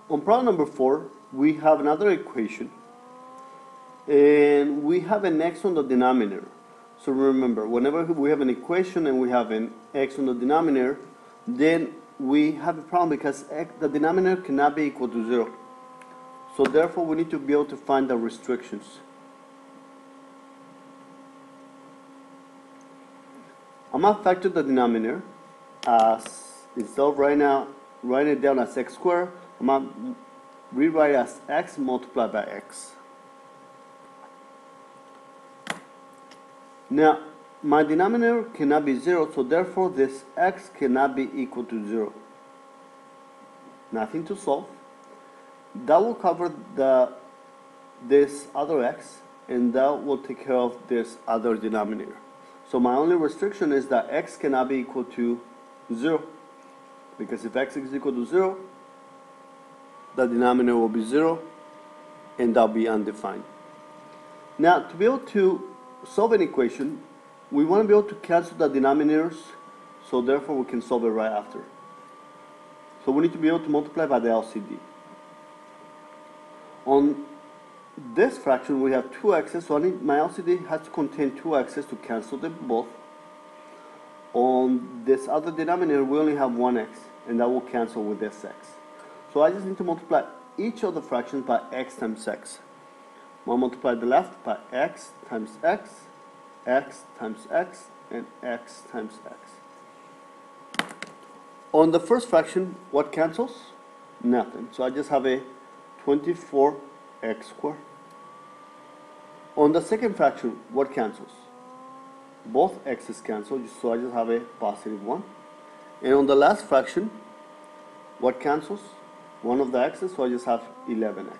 on problem number 4, we have another equation, and we have an x on the denominator. So remember, whenever we have an equation and we have an x on the denominator, then we have a problem because the denominator cannot be equal to 0. So therefore, we need to be able to find the restrictions. I'm going to factor the denominator as, instead of writing it down as x squared, I'm going to rewrite it as x multiplied by x. Now, my denominator cannot be 0, so therefore this x cannot be equal to 0. Nothing to solve. That will cover this other x, and that will take care of this other denominator. So my only restriction is that x cannot be equal to 0, because if x is equal to 0, the denominator will be 0, and that will be undefined. Now, to be able to solve an equation, we want to be able to cancel the denominators, so therefore we can solve it right after. So we need to be able to multiply by the LCD. On this fraction, we have 2x's, so my LCD has to contain 2x's to cancel them both. On this other denominator, we only have 1x, and that will cancel with this x. So I just need to multiply each of the fractions by x times x. I'll multiply the left by x times x, x times x, and x times x. On the first fraction, what cancels? Nothing. So I just have a 24x squared. On the second fraction, what cancels? Both x's cancel, so I just have a positive 1. And on the last fraction, what cancels? One of the x's, so I just have 11x.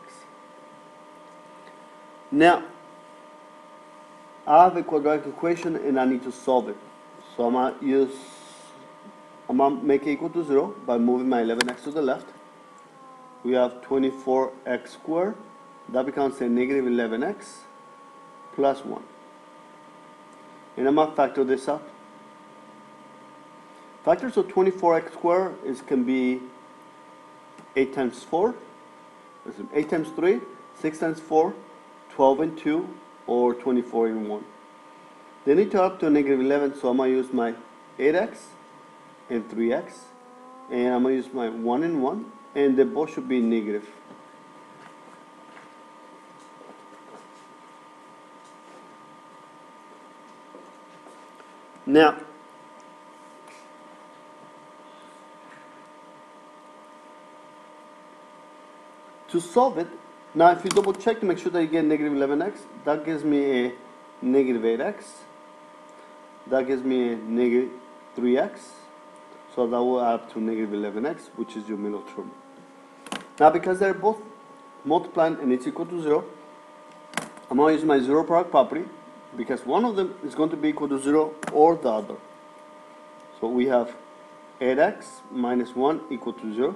Now, I have a quadratic equation and I need to solve it. So I'm going to make it equal to 0 by moving my 11x to the left. We have 24x squared. That becomes a negative 11x plus 1. And I'm going to factor this out. Factors of 24x squared can be 8 times 4, 8 times 3, 6 times 4, 12 and 2, or 24 and 1. They need to add up to a negative 11, so I'm going to use my 8x and 3x, and I'm going to use my 1 and 1, and they both should be negative. Now, to solve it, now if you double check to make sure that you get negative 11x, that gives me a negative 8x. That gives me a negative 3x. So that will add up to negative 11x, which is your middle term. Now because they're both multiplying and it's equal to 0, I'm going to use my zero product property, because one of them is going to be equal to 0 or the other. So we have 8x minus 1 equal to 0,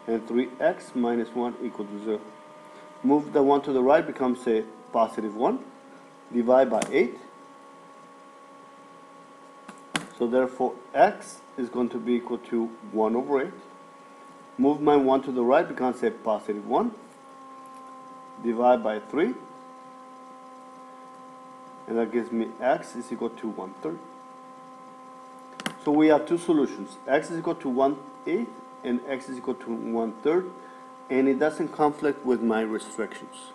and 3x minus 1 equal to 0. Move the 1 to the right, becomes a positive 1. Divide by 8. So therefore x is going to be equal to 1 over 8. Move my 1 to the right, becomes a positive 1. Divide by 3. And that gives me x is equal to 1/3. So we have two solutions. X is equal to 1/8 and x is equal to 1/3, and it doesn't conflict with my restrictions.